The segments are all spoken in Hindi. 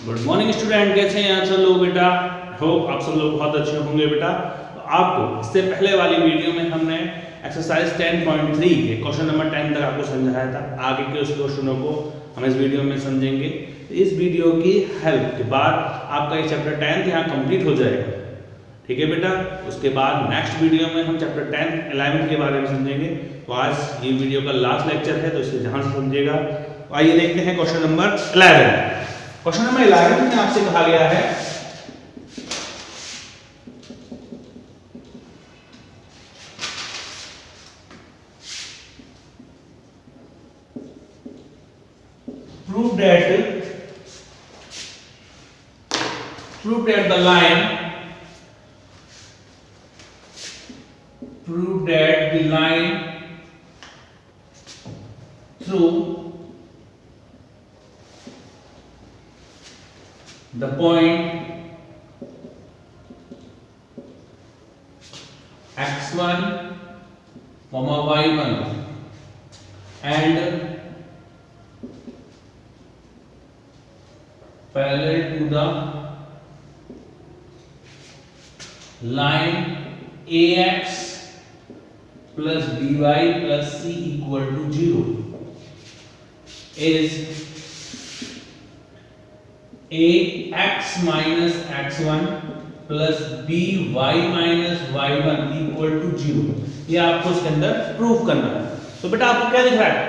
गुड मॉर्निंग स्टूडेंट, कैसे हैं आप सब लोग बेटा। होप आप सब लोग बहुत अच्छे होंगे बेटा। तो आपको इससे पहले वाली वीडियो में हमने एक्सरसाइज 10.3 के क्वेश्चन नंबर 10 तक आपको समझाया था। आगे के उस क्वेश्चनों को हम इस वीडियो में समझेंगे। इस वीडियो की हेल्प के बाद आपका ये चैप्टर 10 यहाँ कंप्लीट हो जाएगा, ठीक है बेटा। उसके बाद नेक्स्ट वीडियो में हम चैप्टर 10 11 के बारे में समझेंगे। तो आज ये वीडियो का लास्ट लेक्चर है, तो इसे ध्यान से समझिएगा। तो आइए देखते हैं क्वेश्चन नंबर 11। क्वेश्चन नंबर 11 में आपसे कहा गया है prove that the line through the point x1, y1 and parallel to the line ax plus by plus c equal to 0 is ax minus x1 plus by minus y1 equal to 0। ये आपको इसके अंदर प्रूफ करना है। तो बेटा आपको क्या दिख रहा है,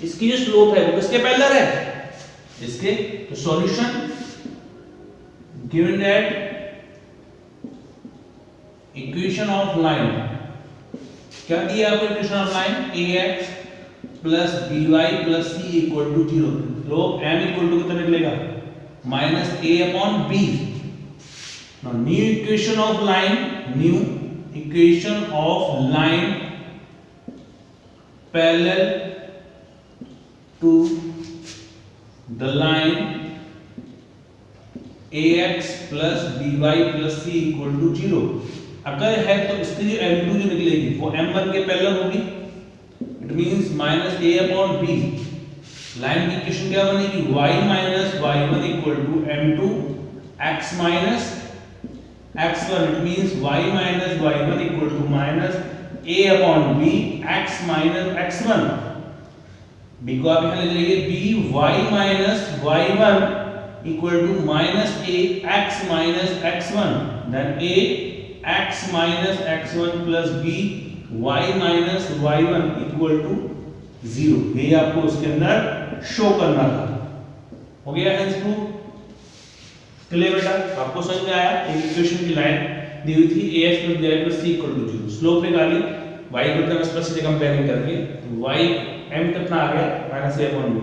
इसकी जो स्लोप है वो किसके पैरेलल है, इसके। तो solution given that equation of line, क्या दिया आपको equation of line ax plus by plus c equal to 0। Slope m equal to कितना निकलेगा, minus a upon b। Now new equation of line parallel to the line ax plus by plus c equal to 0। अगर है तो इसकी जो m2 जो निकलेगी वो m1 के पैरेलल होगी। It means minus a upon b। Line की इक्वेशन क्या बनेगी, y minus y1 equal to m2 x minus x1। It means y minus y1 equal to minus a upon b x minus x1। b को आप यहां ले लीजिए, b y minus y1 equal to minus a x minus x1। Then a x minus x1 plus b y minus y1 equal to 0। ये आपको उसके अंदर शो करना था। हो गया है प्रूफ, क्लियर बेटा। आपको समझ में आया। एक इक्वेशन की लाइन दी हुई थी ax plus by plus c equal to 0। Slope निकाली y को इतना प्लस से कंपेयरिंग करके, y m कितना आ गया माइनस a अपॉन b।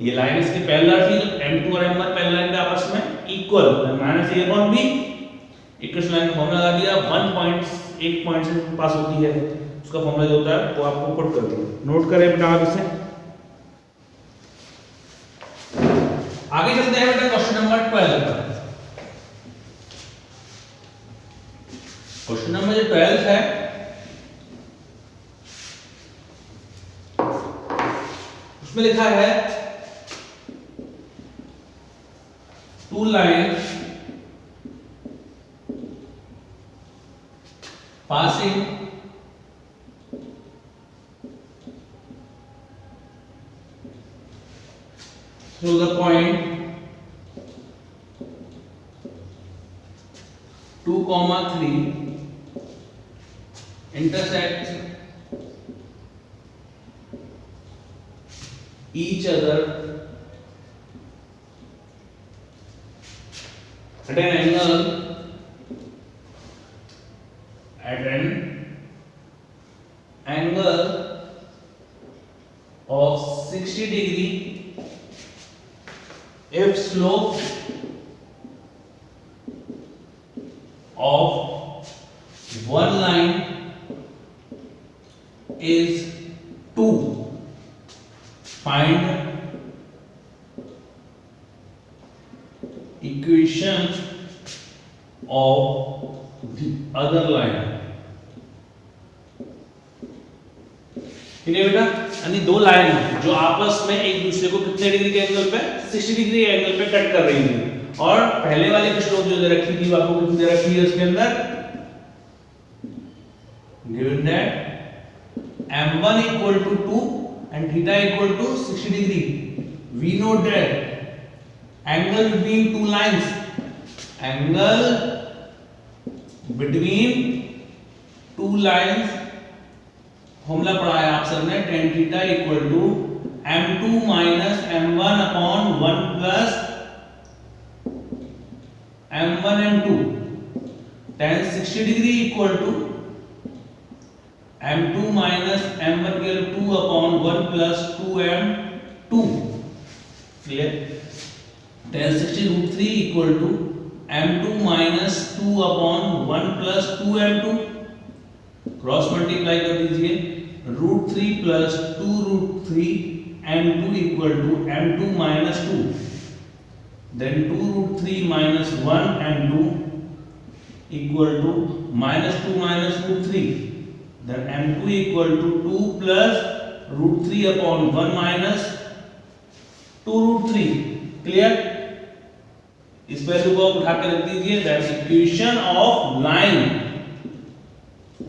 ये लाइन इसके पैरेलल थी, तो m2 और m1 पैरेलल थे आपस में equal, minus a upon b। Equation line का फॉर्मूला लगा दिया। 1 पॉइंट एक पॉइंट से पास होती है, उसका फॉर्मूला जो होता है वो आपको पुट कर दिया। नोट करें बेटा आप इसे। आगे चलते हैं बेटा क्वेश्चन नंबर 12 पर। क्वेश्चन नंबर 12 है, उसमें लिखा है two lines passing through the point 2, 3 intersect each other at an angle of 60 degree if slope of one line is 2, find equation of the other line। ठीक है बेटा, यानी दो लाइन जो आपस में एक दूसरे को कितने डिग्री के एंगल पे 60 डिग्री एंगल पे कट कर रही हैं। और पहले वाले की स्लोप जो दे रखी थी वो आपको कितनी दे रखी है उसके अंदर, given that m1 equal to 2 and theta equal to 60 degree. We know that angle between two lines, angle between two lines formula पढ़ा है आप सबने, tan theta equal to m2 minus m1 upon 1 plus m1 m2. tan 60 degree equal to m2 minus m1 के 2 upon 1 plus 2m2. clear? tan 60 root 3 equal to m2 minus 2 upon 1 plus 2m2. Cross multiply कर दीजिए, root 3 plus 2 root 3 m2 equal to m2 minus 2, then 2 root 3 minus 1 m2 equal to minus 2 minus root 3, then m2 equal to 2 plus root 3 upon 1 minus 2 root 3. Clear? इस वैल्यू को आप उठा के रख दीजिए, that equation of line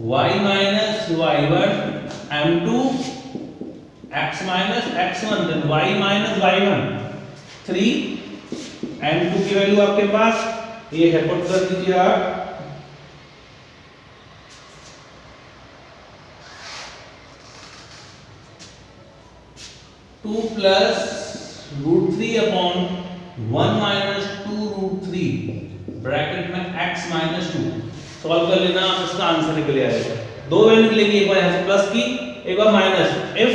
y minus y1 m2 x minus x1, then y minus y1 3 m2 की वैल्यू आपके पास ये है, पुट कर दीजिए आप 2 plus root 3 upon 1 minus 2 root 3 bracket में x minus 2. सॉल्व कर लेना, इसका आंसर निकल आएगा. दो वैल्यू निकलेगी, एक बार यहां से प्लस की, एक बार minus. If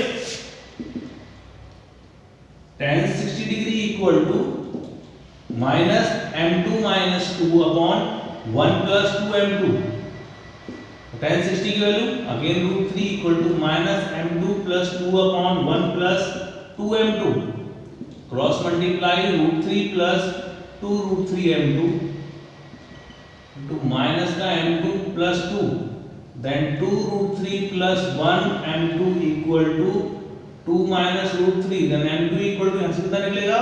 tan 60 degree equal to minus m2 minus 2 upon 1 plus 2m2, tan 60 की value again root 3 equal to minus m2 plus 2 upon 1 plus 2m2, cross multiply root 3 plus 2 root 3 m2 to minus का m2 plus 2, then 2 root 3 plus 1 m2 equal to 2 minus root 3, then m2 equal to यहाँ से कितना निकलेगा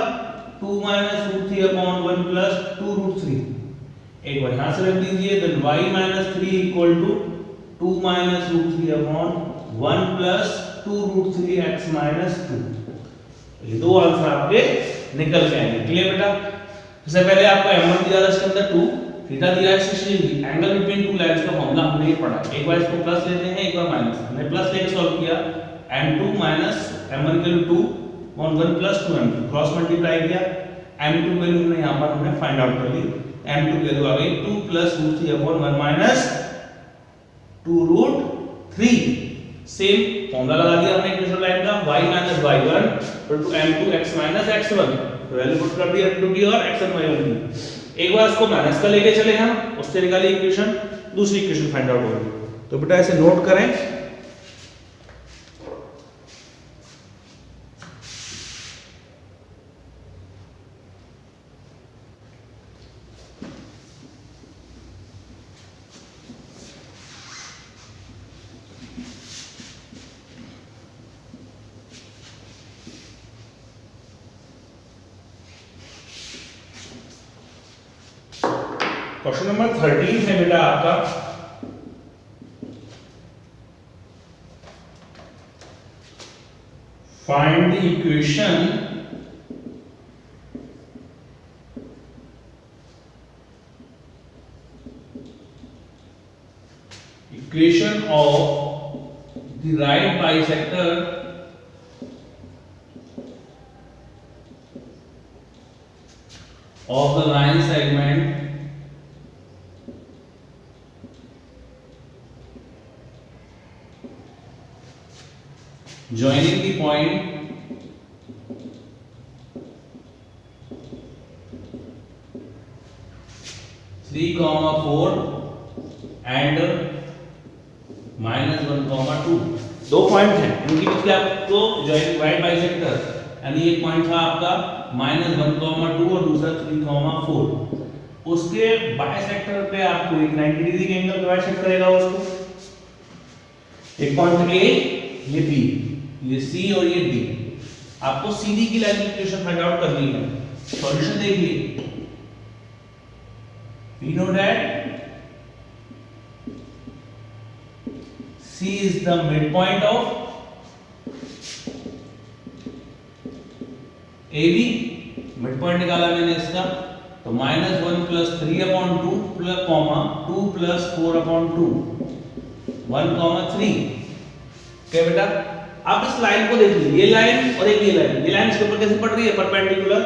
2 minus root 3 upon 1 plus 2 root 3. एक बार यहाँ से रख दीजिए, then y minus 3 equal to 2 minus root 3 upon 1 plus 2 root 3 x minus 2. ये दो आंसर आपके निकल के आएंगे. क्लियर बेटा? सबसे पहले आपको m1 दिया था, इसके अंदर 2, थीटा दिया है 60 degree, angle between two lines का फॉर्मूला हमने ये पढ़ा है. एक बार इसको प्लस लेते हैं, एक बार माइनस. हमने प्लस लेके सॉल्व किया, m2 माइनस m1 के लिए 2 on 1 plus 2m2, cross multiply किया, m2 वैल्यू हमने यहां पर हमने फाइंड आउट कर ली. m2 की वैल्यू आ गई 2 plus root 3 upon 1 minus 2 root 3. Same formula लगा दिया हमने इक्वेशन लाइन का, y minus y1 equal to m2 x minus x1. तो वैल्यू पुट कर दी m2 की और x1 y1 की. एक बार इसको माइनस का लेके चले हम, उससे निकाली इक्वेशन, दूसरी इक्वेशन फाइंड आउट होगी. तो बेटा ऐसे नोट करें. क्वेश्चन नंबर 13 है बेटा आपका, find the equation of the right bisector of the line segment joining the point 3,4 and -1,2. दो पॉइंट हैं, इनकी बीच में आपको जॉइंट राइट बाइसेक्टर, यानी एक पॉइंट था आपका -1,2 और दूसरा 3,4. उसके बाइसेक्टर पे आपको एक 90 डिग्री के एंगल बाइसेक्ट करेगा उसको. एक पॉइंट ए, ये बी, ये सी और ये डी. आपको सीडी की लाइन की इक्वेशन फाइंड आउट करनी है. सॉल्यूशन देखिए, we know that C is the midpoint of AB, midpoint निकाला मैंने इसका, तो -1 प्लस 3/2 प्लस कॉमा 2 प्लस 4/2 1,3। क्या बेटा, आप इस लाइन को देख लीजिए, ये लाइन और एक ये लाइन इसके ऊपर कैसे पड़ रही है, परपेंडिकुलर।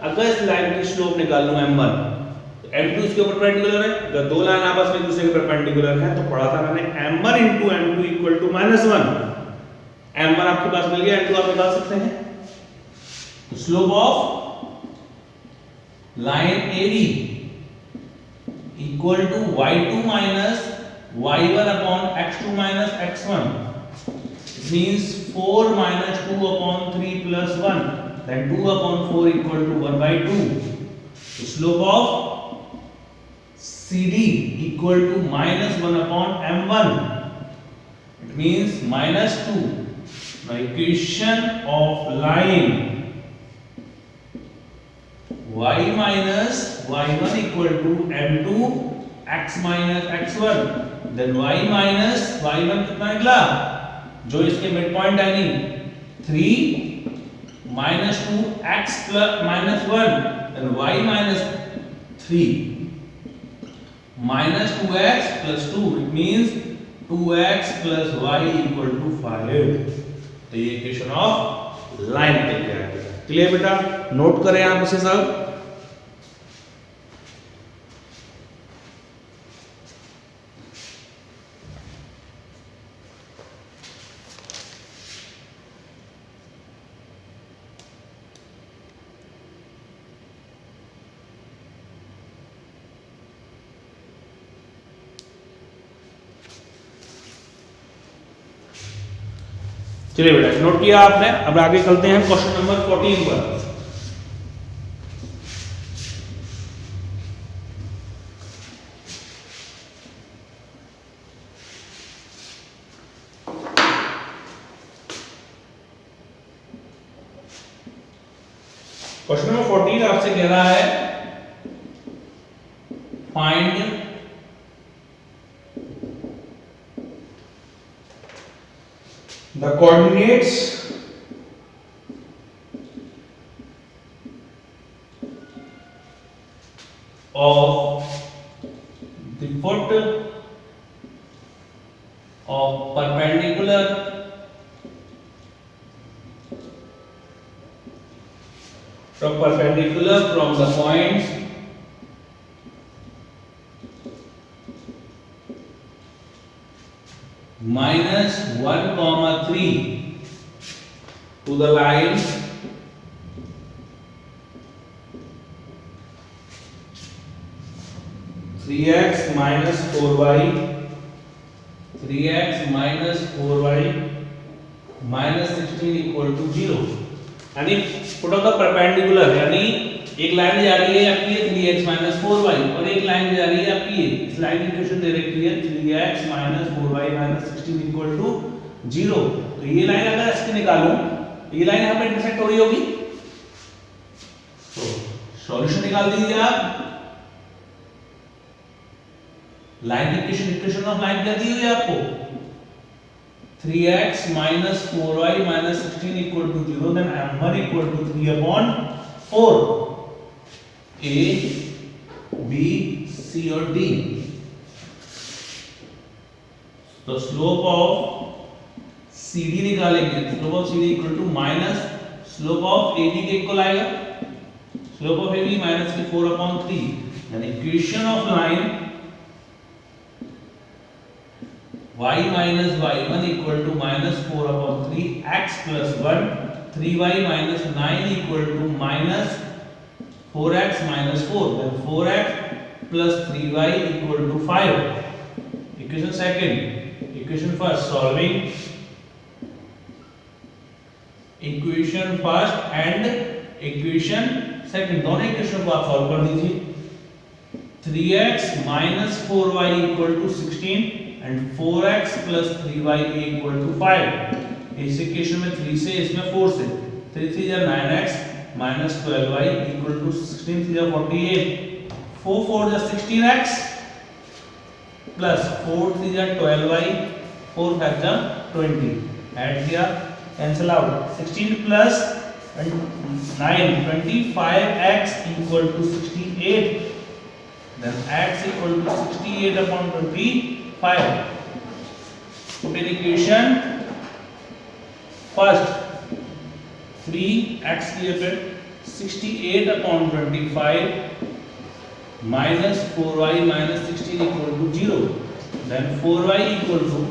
अगर इस लाइन की स्लोप निकाल लूं m1 तो m2 इसके ऊपर परपेंडिकुलर है। अगर दो लाइन आपस में एक दूसरे के परपेंडिकुलर है तो पढ़ा था मैंने m1 * m2 = -1। m1 आपके पास मिल गया, m2 आप निकाल सकते हैं। तो slope of line AB equal to y2 minus y1 upon x2 minus x1. It means 4 minus 2 upon 3 plus 1. Then 2 upon 4 equal to 1/2. The slope of CD equal to -1 upon m1. It means -2. Now equation of line y minus y1 equal to m2 x minus x1, then y minus y1 कितना निकला, जो इसके मिड पॉइंट है नहीं 3 minus 2 x plus minus 1, then y minus 3 minus 2x plus 2, it means 2x plus y equal to 5। तो ये इक्वेशन ऑफ लाइन निकल गया है। क्लियर बेटा, नोट करें आप इसे सब। चलिए बेटा, नोट किया आपने। अब आगे चलते हैं क्वेश्चन नंबर 14 पर। क्वेश्चन नंबर 14 आपसे कह रहा है find the coordinates of the foot of perpendicular from the points -1,3 to the line 3x minus 4y minus 16 equal to 0। यानी फुट ऑफ द परपेंडिकुलर, यानी एक लाइन जा रही है आपकी 3x minus 4y और एक लाइन जा रही है आपकी इस लाइन की इक्वेशन दे रखी है 3x minus 4y minus 16 equal to 0। तो ये लाइन अगर इसकी निकालूं तो ये लाइन यहां पे इंटरसेक्ट हो रही होगी, तो सॉल्यूशन निकाल दीजिए आप। लाइन की इक्वेशन ऑफ लाइन कर दी हुई है आपको 3x minus 4y minus 16 equal to 0, then m1 equal to 3/4 a b c और d। तो स्लोप ऑफ CD निकालेंगे, slope of CD equal to minus slope of AB के इक्वल आएगा, स्लोप ऑफ AB माइनस की 4/3, यानी equation of line y minus y1 equal to minus 4/3 x plus 1, 3y minus 9 equal to minus 4x minus 4, then 4x plus 3y equal to 5। Equation second, equation first solving equation first and equation second, दोनों इक्वेशन को आप सॉल्व कर दीजिए। 3x minus 4y equal to 16 and 4x plus 3y equal to 5। इस इक्वेशन में 3 से इसमें 4 से 3 3 9x minus 12y equal to 16 3 48, 4 4 जा 16x प्लस 4 3 जा 12y 4 5 जा 20 ऐड किया cancel out 16 plus 9 25x equal to 68 then x equal to 68 upon 25 put in equation first 3x के लिए 68 upon 25 minus 4y minus 16 equal to 0 then 4y equal to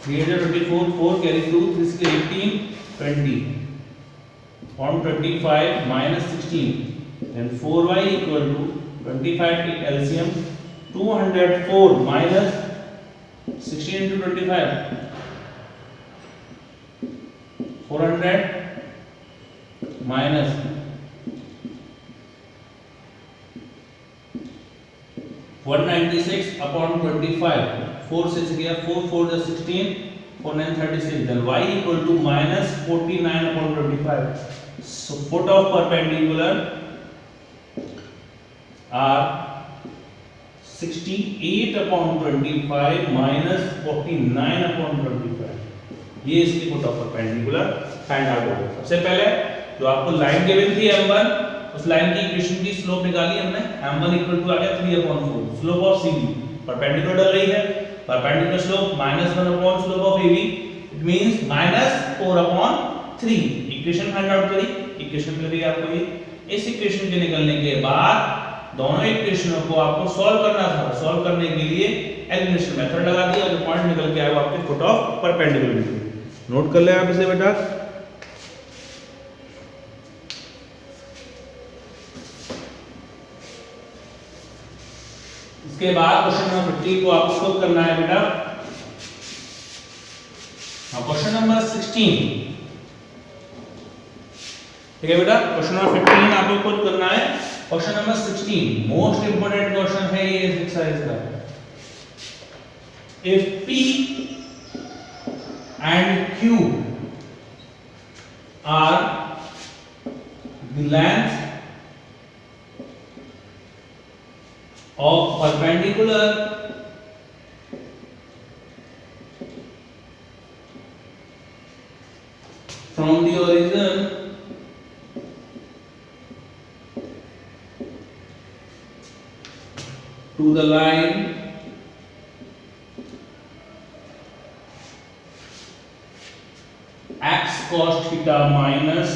3 24 4 carry 2 3 18 20 from 25 minus 16 then 4y equal to 25 take LCM 204 minus 16 into 25 400 minus 196 upon 25 4 6 गया 4 4 जा 16 4 9 36 then y equal to minus 49 upon 25 so foot of perpendicular are 68 upon 25 minus 49 upon 25 ये इसकी foot of perpendicular find out होगा सबसे पहले जो आपको लाइन गिवन थी m1 उस लाइन की इक्वेशन की स्लोप निकाली हमने m1 इक्वल टू आ गया 3 upon 4 slope of cd perpendicular डल रही है perpendicular slope -1 upon slope of AB it means -4 upon 3 equation find out करी इक्वेशन मिल गई आपको ये इस इक्वेशन के निकलने के बाद दोनों इक्वेशनों को आपको सॉल्व करना था सॉल्व करने के लिए एलिमिनेशन मेथड लगा दिया और जो पॉइंट निकल के आया वो आपके फुट ऑफ परपेंडिकुलर नोट कर ले आप इसे बेटा इसके बाद क्वेश्चन नंबर 15 को आपको खुद करना है बेटा क्वेश्चन नंबर 16 ठीक है बेटा क्वेश्चन नंबर 15 आपको खुद करना है question number 16 most important question है ये एक्सरसाइज का if P and Q are the length of perpendicular from the origin to the line x cos theta minus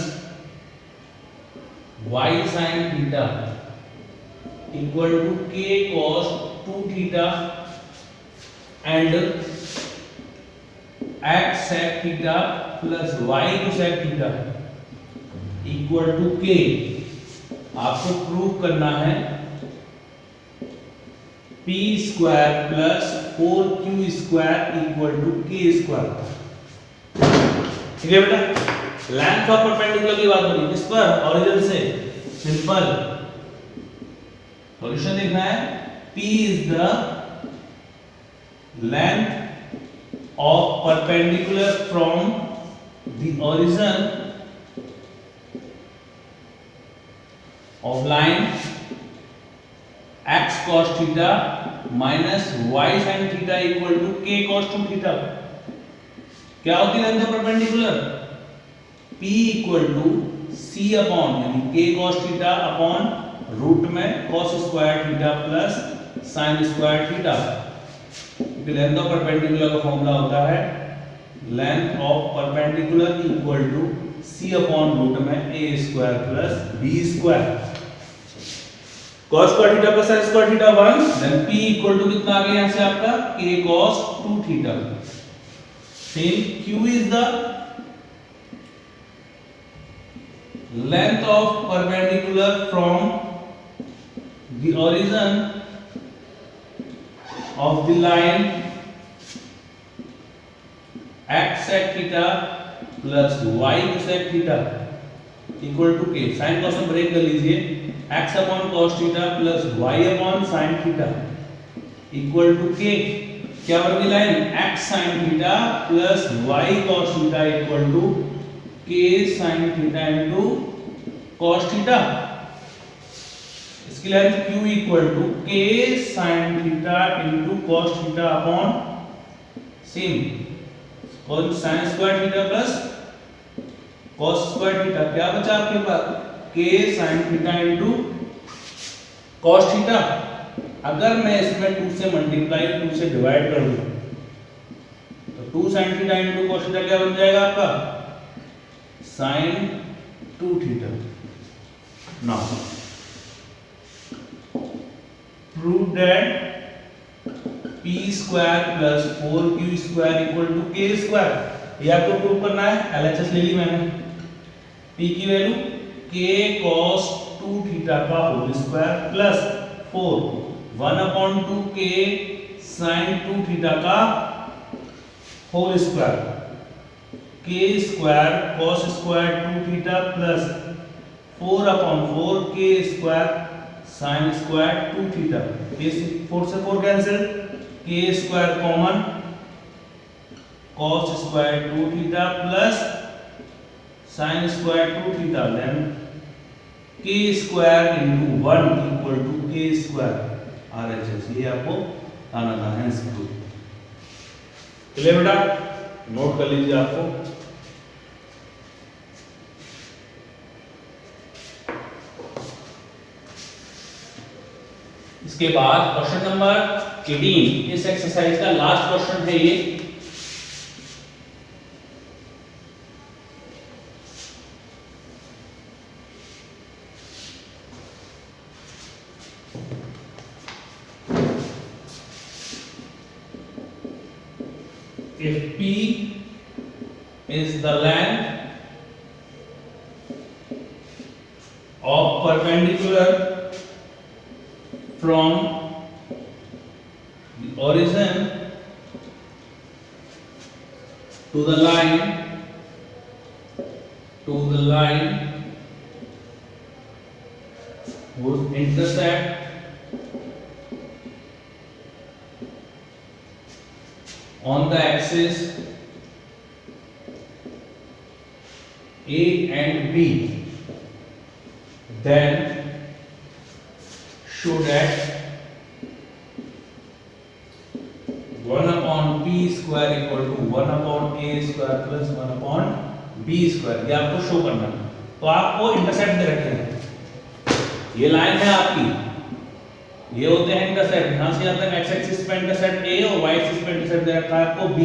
y sin theta equal to k cos 2 theta and x sec theta plus y cosec theta equal to k आपको प्रूव करना है p square plus 4q square equal to k square ठीक है बेटा लेंथ ऑफ परपेंडिकुलर की बात हो रही है किस पर ओरिजिन से सिंपल सॉल्यूशन देखना है p is the length of perpendicular from the origin of line x cos theta minus y sin theta equal to k cos 2 theta क्या होती है length of perpendicular p equal to c upon यानी k cos theta upon root में cos square theta plus sin square theta क्योंकि लेंथ ऑफ परपेंडिकुलर का फॉर्मूला होता है length of perpendicular equal to c upon root में a square plus b square cos square theta plus sin square theta 1 then p equal to कितना आ गया यहां से आपका k cos 2 theta same q is the length of perpendicular from the origin of the line x sec theta plus y cosec theta equal to k sin cos में ब्रेक कर लीजिए x upon cos theta plus y upon sin theta equal to k क्या बनेगी line x sin theta plus y cos theta equal to k sin theta into cos theta. इसकी length q equal to k sin theta into cos theta upon same और sin square theta plus cos square theta. क्या बचा आपके पास? k sin theta into cos theta. अगर मैं इसमें 2 से मल्टीप्लाई 2 से डिवाइड कर दूं तो 2 sin theta into cos theta क्या बन जाएगा आपका? sin 2 theta. Now prove that p square plus 4q square equal to k square। ये आपको प्रूव करना है। LHS ले ली मैंने। p की वैल्यू k cos 2 थीटा का whole square plus 4 1/2 k sin 2 theta का whole square k square cos square 2 theta plus 4/4 k square sin square 2 theta. ये 4 से 4 cancel, k square common cos square 2 theta plus sin square 2 theta then k square into 1 equal to k square RHS। ये आपको आना था है इसको। चलिए बेटा नोट कर लीजिए आपको। इसके बाद क्वेश्चन नंबर 18 इस एक्सरसाइज का लास्ट क्वेश्चन है ये। If P is the length of perpendicular from the origin to the line whose intercept on the axis A and B, then should at 1/p square equal to 1/a square plus 1/b square। ये आपको शो करना है। तो आपको इंटरसेप्ट दे रखे हैं। ये लाइन है आपकी, ये होते हैं इंटरसेप्ट। यहां से यहां तक x एक्सिस पे इंटरसेप्ट a और y एक्सिस पे इंटरसेप्ट दे रखा है आपको b।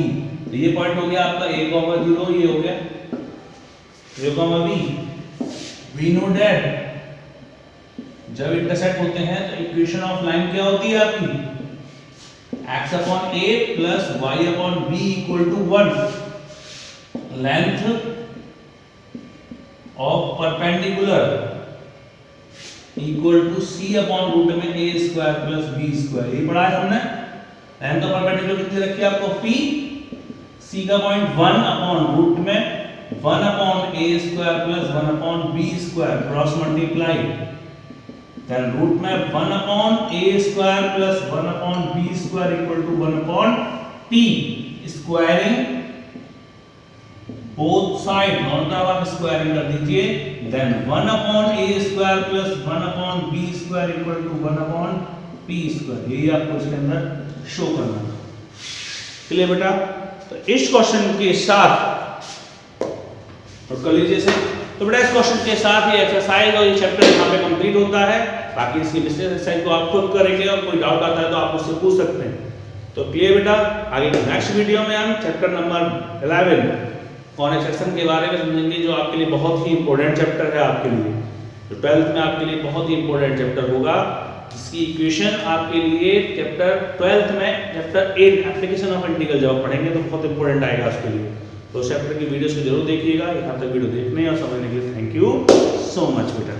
तो ये पॉइंट हो गया आपका a, 0, ये हो गया a, b। we know that जब इंटरसेक्ट होते हैं तो इक्वेशन ऑफ लाइन क्या होती है आपकी? x upon a plus y upon b equal to 1। Length of perpendicular equal to c upon root में a square plus b square. ये पढ़ा है हमने। लेंथ ऑफ परपेंडिकुलर कितनी रखी है आपको? p, c का पॉइंट 1 अपॉन रूट में 1/a square plus 1/b square cross multiply then root में 1/a square plus 1/b square equal to 1/p squaring both side दोनों तरफ आप स्क्वायरिंग कर दीजिए then 1/a square plus 1/b square equal to 1/p square. यही आपको इसके अंदर शो करना है। क्लियर बेटा? तो इस क्वेश्चन के साथ नोट कर लीजिए इसे। तो बेटा इस क्वेश्चन के साथ ये एक्सरसाइज और ये चैप्टर यहाँ पे कंप्लीट होता है। बाकी इसकी विशेष एक्सरसाइज को आप खुद करेंगे और कोई डाउट आता है तो आप मुझसे पूछ सकते हैं। तो क्लियर बेटा? आगे नेक्स्ट वीडियो में हम चैप्टर नंबर 11 कॉनिक सेक्शन के बारे में समझेंगे, जो आपके लिए बहुत ही इंपॉर्टेंट चैप्टर है आपके लिए, जो 12th में आपके लिए बहुत ही इंपॉर्टेंट चैप्टर होगा, जिसकी इक्वेशन आपके लिए चैप्टर 12th में चैप्टर 8 एप्लीकेशन ऑफ इंटीग्रल जब पढ़ेंगे तो बहुत इंपॉर्टेंट आएगा उसके लिए। तो चैप्टर की वीडियोस को जरूर देखिएगा। यहाँ तक वीडियो देखने और समझने के लिए थैंक यू सो मच बेटा।